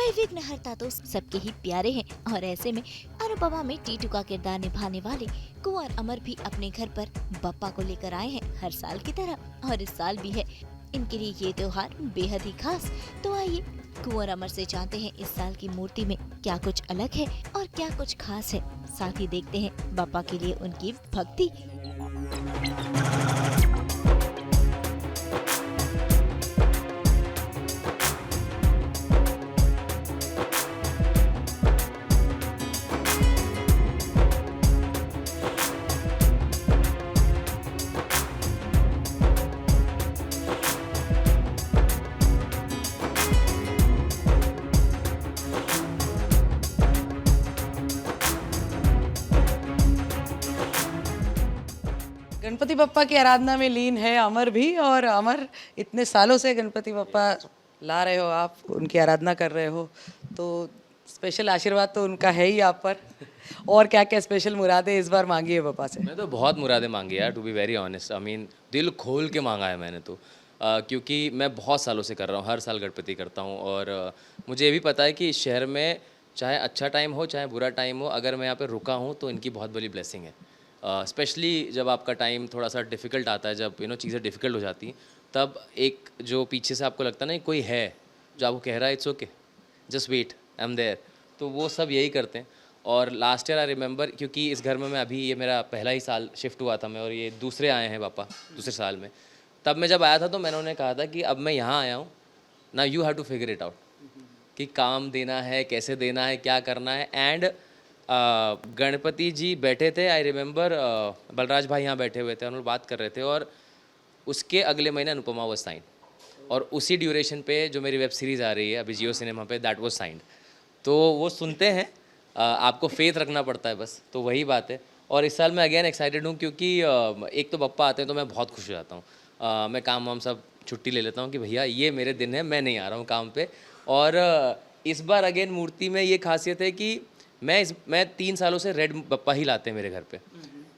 भाई विघ्नहर्ता तो सबके ही प्यारे हैं और ऐसे में अनुपमा में टीटू का किरदार निभाने वाले कुंवर अमर भी अपने घर पर बप्पा को लेकर आए हैं हर साल की तरह, और इस साल भी है इनके लिए ये त्योहार बेहद ही खास। तो आइए कुंवर अमर से जानते हैं इस साल की मूर्ति में क्या कुछ अलग है और क्या कुछ खास है। साथ ही देखते हैं बप्पा के लिए उनकी भक्ति। गणपति बप्पा की आराधना में लीन है अमर भी। और अमर, इतने सालों से गणपति बप्पा ला रहे हो आप, उनकी आराधना कर रहे हो, तो स्पेशल आशीर्वाद तो उनका है ही आप पर। और क्या क्या स्पेशल मुरादें इस बार मांगी है बप्पा से? मैं तो बहुत मुरादें मांगी यार, to be very honest. I mean दिल खोल के मांगा है मैंने तो। क्योंकि मैं बहुत सालों से कर रहा हूँ, हर साल गणपति करता हूँ। और मुझे ये भी पता है कि इस शहर में चाहे अच्छा टाइम हो चाहे बुरा टाइम हो, अगर मैं यहाँ पे रुका हूँ तो इनकी बहुत बड़ी ब्लेसिंग है। स्पेशली जब आपका टाइम थोड़ा सा डिफ़िकल्ट आता है, जब चीज़ें डिफ़िकल्ट हो जाती हैं, तब एक जो पीछे से आपको लगता है ना कोई है जो आपको कह रहा है it's okay, just wait, I am there. तो वो सब यही करते हैं। और लास्ट ईयर आई रिमेंबर, क्योंकि इस घर में मैं अभी, ये मेरा पहला ही साल शिफ्ट हुआ था मैं, और ये दूसरे आए हैं पापा दूसरे साल में। तब मैं जब आया था तो मैंने उन्हें कहा था कि अब मैं यहाँ आया हूँ ना, you have to figure it out कि काम देना है, कैसे देना है, क्या करना है। एंड गणपति जी बैठे थे, आई रिमेंबर बलराज भाई यहाँ बैठे हुए थे, उन्होंने बात कर रहे थे, और उसके अगले महीने अनुपमा वाज साइंड। और उसी ड्यूरेशन पे जो मेरी वेब सीरीज़ आ रही है अभी जियो सिनेमा पे, दैट वाज साइंड। तो वो सुनते हैं, आपको फेथ रखना पड़ता है बस, तो वही बात है। और इस साल मैं अगेन एक्साइटेड हूँ क्योंकि एक तो पप्पा आते हैं तो मैं बहुत खुश हो जाता हूँ। मैं काम वाम सब छुट्टी ले लेता हूँ कि भैया ये मेरे दिन है, मैं नहीं आ रहा हूँ काम पे। और इस बार अगेन मूर्ति में ये खासियत है कि मैं 3 सालों से रेड बप्पा ही लाते हैं मेरे घर पे।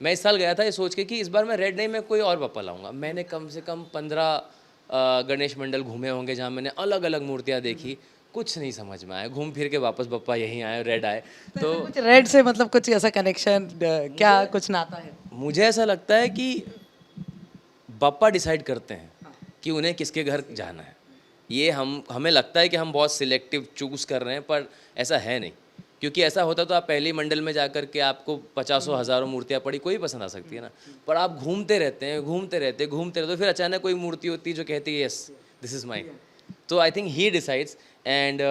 मैं इस साल गया था ये सोच के कि इस बार मैं रेड नहीं, मैं कोई और बप्पा लाऊंगा। मैंने कम से कम 15 गणेश मंडल घूमे होंगे जहाँ मैंने अलग अलग मूर्तियाँ देखी, कुछ नहीं समझ में आया। घूम फिर के वापस बप्पा यहीं आए, रेड आए। तो कुछ रेड से मतलब कुछ ऐसा कनेक्शन, क्या कुछ नाता है? मुझे ऐसा लगता है कि बप्पा डिसाइड करते हैं कि उन्हें किसके घर जाना है। ये हमें लगता है कि हम बहुत सिलेक्टिव चूज़ कर रहे हैं, पर ऐसा है नहीं। क्योंकि ऐसा होता तो आप पहली मंडल में जाकर के आपको 50 हज़ारों मूर्तियाँ पड़ी, कोई पसंद आ सकती है ना। पर आप घूमते रहते हैं, तो फिर अचानक कोई मूर्ति होती है जो कहती है यस दिस इज़ माई। तो I think he decides. And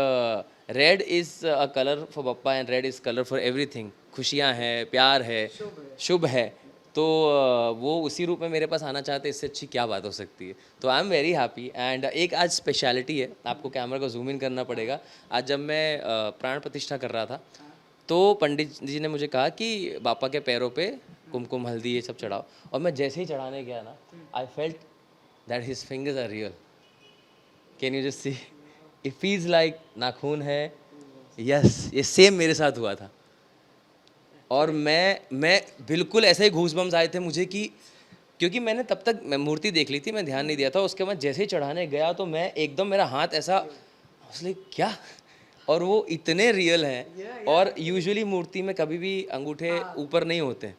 red is a colour for Bappa, and red is colour for everything. खुशियाँ हैं, प्यार है, शुभ है। तो वो उसी रूप में मेरे पास आना चाहते, इससे अच्छी क्या बात हो सकती है। तो I am very happy. And एक आज स्पेशलिटी है, आपको कैमरा को जूम इन करना पड़ेगा। आज जब मैं प्राण प्रतिष्ठा कर रहा था तो पंडित जी ने मुझे कहा कि बापा के पैरों पे कुमकुम हल्दी ये सब चढ़ाओ। और मैं जैसे ही चढ़ाने गया ना, I felt that his fingers are real. Can you just see, it feels like नाखून है। यस, ये सेम मेरे साथ हुआ था। और मैं बिल्कुल ऐसे ही घूसबम्स आए थे मुझे कि, क्योंकि मैंने तब तक मैं मूर्ति देख ली थी, मैं ध्यान नहीं दिया था। उसके बाद जैसे ही चढ़ाने गया तो मैं एकदम, मेरा हाथ ऐसा, उसने क्या, और वो इतने रियल हैं। और यूजुअली मूर्ति में कभी भी अंगूठे ऊपर नहीं होते,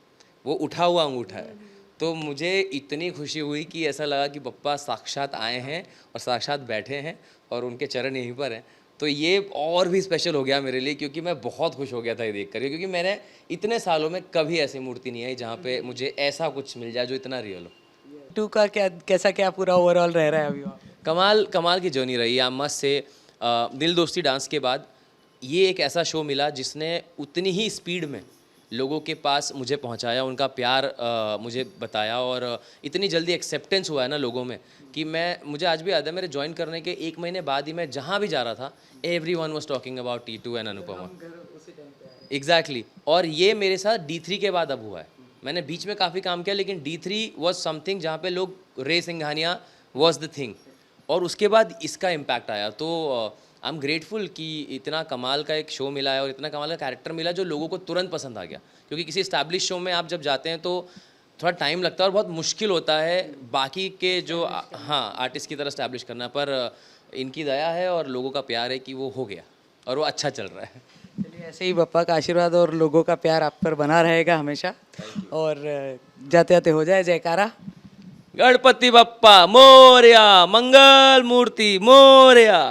वो उठा हुआ अंगूठा है। तो मुझे इतनी खुशी हुई कि ऐसा लगा कि बप्पा साक्षात आए हैं और साक्षात बैठे हैं और उनके चरण यहीं पर हैं। तो ये और भी स्पेशल हो गया मेरे लिए, क्योंकि मैं बहुत खुश हो गया था ये देख कर, क्योंकि मैंने इतने सालों में कभी ऐसी मूर्ति नहीं आई जहाँ पे मुझे ऐसा कुछ मिल जाए जो इतना रियल हो। टू का क्या, कैसा क्या पूरा ओवरऑल रह रहा है अभी वहाँ? कमाल की जर्नी रही। आई मस्ट से, दिल दोस्ती डांस के बाद ये एक ऐसा शो मिला जिसने उतनी ही स्पीड में लोगों के पास मुझे पहुंचाया, उनका प्यार मुझे बताया। और इतनी जल्दी एक्सेप्टेंस हुआ है ना लोगों में कि मुझे आज भी याद है, मेरे ज्वाइन करने के 1 महीने बाद ही मैं जहाँ भी जा रहा था, everyone was talking about Titu and Anupama. Exactly. और ये मेरे साथ D3 के बाद अब हुआ है। मैंने बीच में काफ़ी काम किया, लेकिन D3 वाज समथिंग जहाँ पे लोग, रे सिंघानिया वाज द थिंग, और उसके बाद इसका इम्पैक्ट आया। तो आई एम ग्रेटफुल कि इतना कमाल का एक शो मिला है और इतना कमाल का कैरेक्टर मिला जो लोगों को तुरंत पसंद आ गया। क्योंकि किसी इस्टेब्लिश शो में आप जब जाते हैं तो थोड़ा टाइम लगता है और बहुत मुश्किल होता है बाकी के जो हाँ आर्टिस्ट की तरह इस्टेब्लिश करना, पर इनकी दया है और लोगों का प्यार है कि वो हो गया। और वो अच्छा चल रहा है। चलिए ऐसे ही बप्पा का आशीर्वाद और लोगों का प्यार आप पर बना रहेगा हमेशा। और जाते जाते हो जाए जयकारा। गणपति बप्पा मोरया, मंगल मूर्ति मोरया।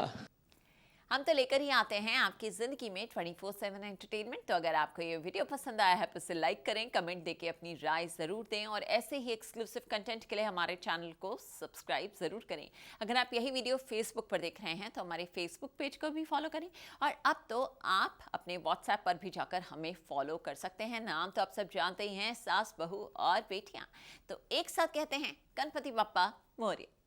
हम तो लेकर ही आते हैं आपकी जिंदगी में 24/7 एंटरटेनमेंट। तो अगर आपको ये वीडियो पसंद आया है तो इसे लाइक करें, कमेंट देके अपनी राय जरूर दें और ऐसे ही एक्सक्लूसिव कंटेंट के लिए हमारे चैनल को सब्सक्राइब जरूर करें। अगर आप यही वीडियो फेसबुक पर देख रहे हैं तो हमारे फेसबुक पेज को भी फॉलो करें और अब तो आप अपने व्हाट्सएप पर भी जाकर हमें फॉलो कर सकते हैं। नाम तो आप सब जानते ही हैं, सास, बहू और बेटियां। तो एक साथ कहते हैं गणपति बप्पा मोरया।